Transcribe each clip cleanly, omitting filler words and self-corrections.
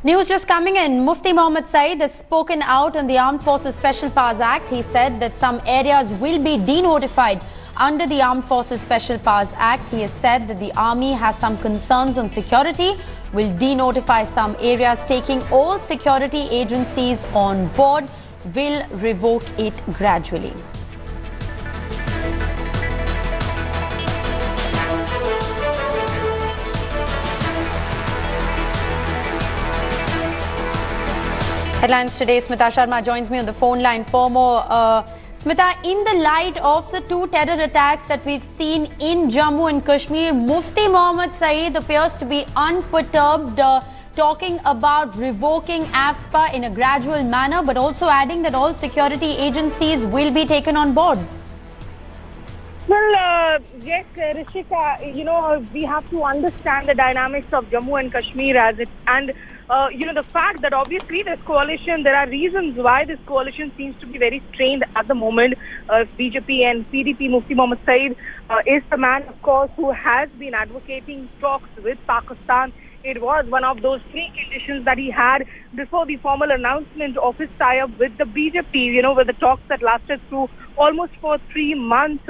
News just coming in. Mufti Mohammed Sayeed has spoken out on the Armed Forces Special Powers Act. He said that some areas will be denotified under the Armed Forces Special Powers Act. He has said that the army has some concerns on security, will denotify some areas, taking all security agencies on board, will revoke it gradually. Headlines today. Smita Sharma joins me on the phone line for more. Smita, in the light of the two terror attacks that we've seen in Jammu and Kashmir, Mufti Mohammed Sayeed appears to be unperturbed, talking about revoking AFSPA in a gradual manner, but also adding that all security agencies will be taken on board. Well, yes, Rishika, we have to understand the dynamics of Jammu and Kashmir as it, and the fact that obviously this coalition, there are reasons why this coalition seems to be very strained at the moment. BJP and PDP, Mufti Mohammed Sayeed is the man, of course, who has been advocating talks with Pakistan. It was one of those preconditions that he had before the formal announcement of his tie-up with the BJP, with the talks that lasted through almost for 3 months,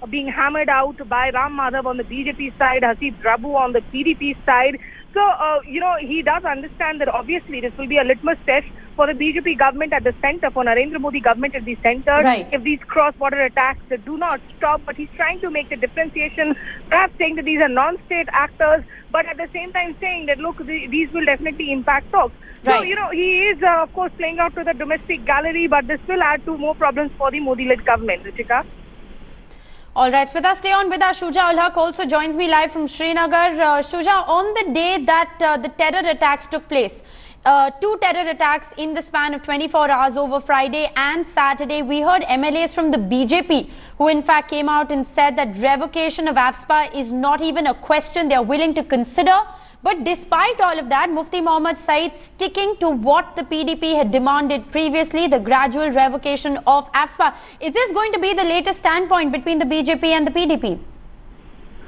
being hammered out by Ram Madhav on the BJP side, Hasib Drabu on the PDP side. So, he does understand that obviously this will be a litmus test for the BJP government at the center, for Narendra Modi government at the center. Right. If these cross-border attacks do not stop, but he's trying to make the differentiation, perhaps saying that these are non-state actors, but at the same time saying that, look, these will definitely impact talks. Right. So, he is, of course, playing out to the domestic gallery, but this will add to more problems for the Modi-led government. Ritika? All right, Smita, stay on with us. Shuja Ul Haq also joins me live from Srinagar. Shuja, on the day that the terror attacks took place, two terror attacks in the span of 24 hours over Friday and Saturday, we heard MLAs from the BJP who in fact came out and said that revocation of AFSPA is not even a question they are willing to consider. But despite all of that, Mufti Mohammed Sayeed sticking to what the PDP had demanded previously, the gradual revocation of AFSPA. Is this going to be the latest standpoint between the BJP and the PDP?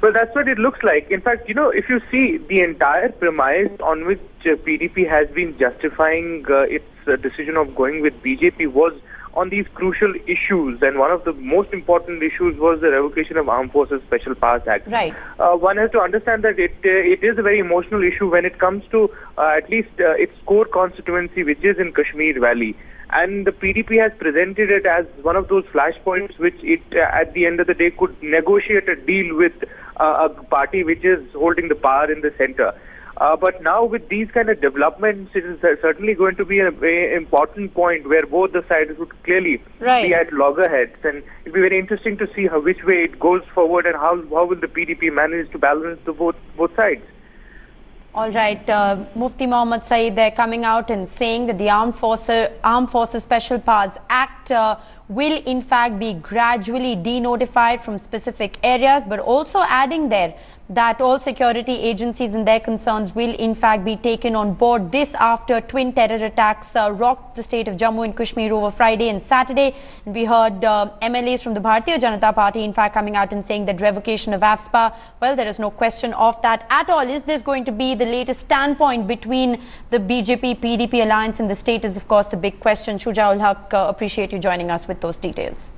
Well, that's what it looks like. In fact, if you see the entire premise on which PDP has been justifying its decision of going with BJP was on these crucial issues, and one of the most important issues was the revocation of Armed Forces Special Powers Act. Right. One has to understand that it is a very emotional issue when it comes to at least its core constituency, which is in Kashmir Valley. And the PDP has presented it as one of those flashpoints which it, at the end of the day, could negotiate a deal with a party which is holding the power in the center. But now with these kind of developments, it is certainly going to be an important point where both the sides would clearly be at loggerheads. And it'll be very interesting to see which way it goes forward and how will the PDP manage to balance the both sides. All right, Mufti Mohammed Sayeed there coming out and saying that the Armed Forces Special Powers Act will in fact be gradually denotified from specific areas, but also adding there that all security agencies and their concerns will in fact be taken on board. This after twin terror attacks rocked the state of Jammu and Kashmir over Friday and Saturday. And we heard MLAs from the Bharatiya Janata Party in fact coming out and saying that revocation of AFSPA, well, there is no question of that at all. Is this going to be the latest standpoint between the BJP-PDP alliance in the state is of course the big question. Shuja Ul Haq, appreciate you joining us with those details.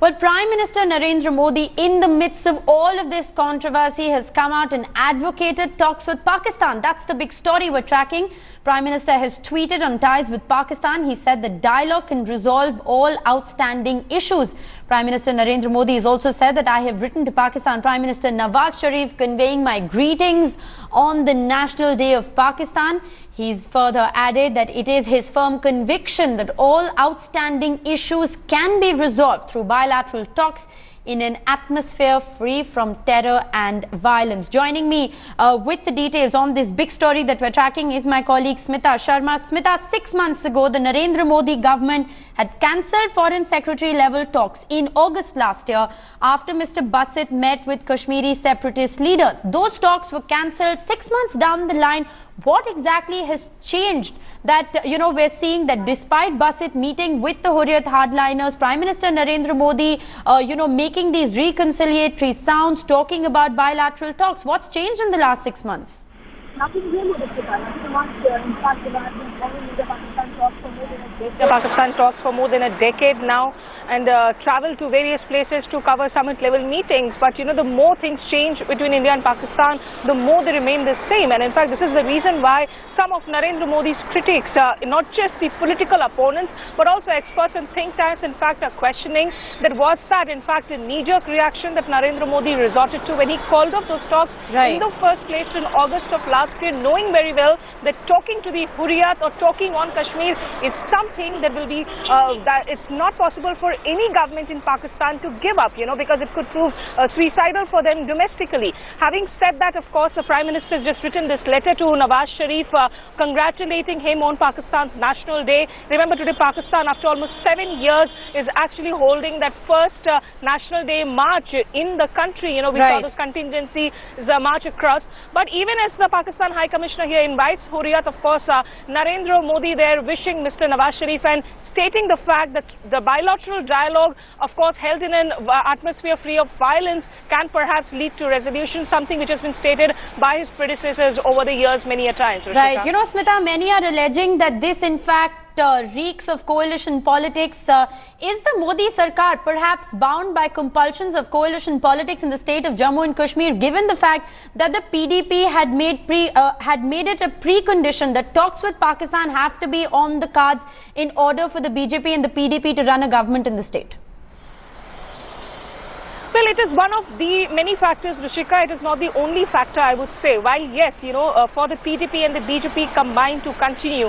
Well, Prime Minister Narendra Modi, in the midst of all of this controversy, has come out and advocated talks with Pakistan. That's the big story we're tracking. Prime Minister has tweeted on ties with Pakistan. He said that dialogue can resolve all outstanding issues. Prime Minister Narendra Modi has also said that I have written to Pakistan Prime Minister Nawaz Sharif conveying my greetings on the National Day of Pakistan. He's further added that it is his firm conviction that all outstanding issues can be resolved through bilateral talks in an atmosphere free from terror and violence. Joining me with the details on this big story that we're tracking is my colleague Smita Sharma. Smita, 6 months ago, the Narendra Modi government had cancelled foreign secretary level talks in August last year after Mr. Basit met with Kashmiri separatist leaders. Those talks were cancelled 6 months down the line. What exactly has changed that, we're seeing that despite Basit meeting with the Hurriyat hardliners, Prime Minister Narendra Modi, making these reconciliatory sounds, talking about bilateral talks. What's changed in the last 6 months? Nothing really, nothing much. In fact, the Pakistan talks for more than a decade. Pakistan talks for more than a decade now, and travel to various places to cover summit-level meetings. But the more things change between India and Pakistan, the more they remain the same. And in fact, this is the reason why some of Narendra Modi's critics, not just the political opponents, but also experts and think tanks, in fact, are questioning that was that, in fact, a knee-jerk reaction that Narendra Modi resorted to when he called off those talks in the first place in August of last year, knowing very well that talking to the Hurriyat or talking on Kashmir is something that will be, that it's not possible for any government in Pakistan to give up, because it could prove suicidal for them domestically. Having said that, of course, the Prime Minister has just written this letter to Nawaz Sharif congratulating him on Pakistan's National Day. Remember, today Pakistan, after almost 7 years, is actually holding that first National Day march in the country. We saw this contingency, the march across. But even as the Pakistan High Commissioner here invites Hurriyat, of course, Narendra Modi there wishing Mr. Nawaz Sharif and stating the fact that the bilateral dialogue, of course, held in an atmosphere free of violence, can perhaps lead to resolution, something which has been stated by his predecessors over the years many a times. Right. Smita, many are alleging that this, in fact, reeks of coalition politics. Is the Modi Sarkar perhaps bound by compulsions of coalition politics in the state of Jammu and Kashmir, given the fact that the PDP had made it a precondition that talks with Pakistan have to be on the cards in order for the BJP and the PDP to run a government in the state? Well, it is one of the many factors, Rishika. It is not the only factor, I would say. While, yes, for the PDP and the BJP combined to continue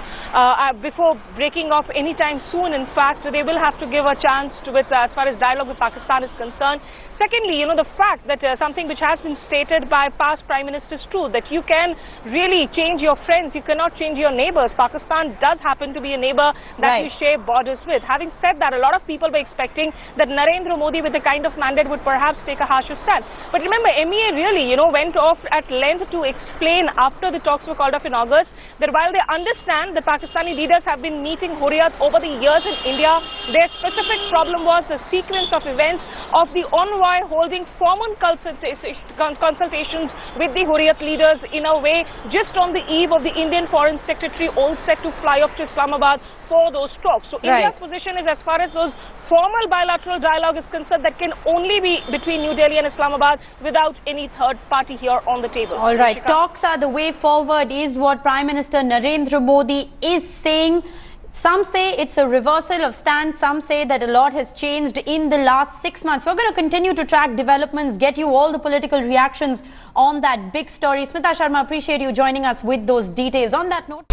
before breaking off anytime soon, in fact, they will have to give a chance to it as far as dialogue with Pakistan is concerned. Secondly, the fact that something which has been stated by past prime ministers too, that you can really change your friends, you cannot change your neighbors. Pakistan does happen to be a neighbor that you share borders with. Having said that, a lot of people were expecting that Narendra Modi, with the kind of mandate, would perhaps take a harsher stand. But remember, MEA really, went off at length to explain after the talks were called off in August that while they understand that Pakistani leaders have been meeting Hurriyat over the years in India, their specific problem was the sequence of events of the envoy holding formal consultations with the Hurriyat leaders in a way just on the eve of the Indian Foreign Secretary all set to fly off to Islamabad for those talks. So India's position is, as far as those formal bilateral dialogue is concerned, that can only be between New Delhi and Islamabad without any third party here on the table. All right, talks are the way forward is what Prime Minister Narendra Modi is saying. Some say it's a reversal of stance. Some say that a lot has changed in the last 6 months. We're going to continue to track developments, get you all the political reactions on that big story. Smita Sharma, appreciate you joining us with those details. On that note...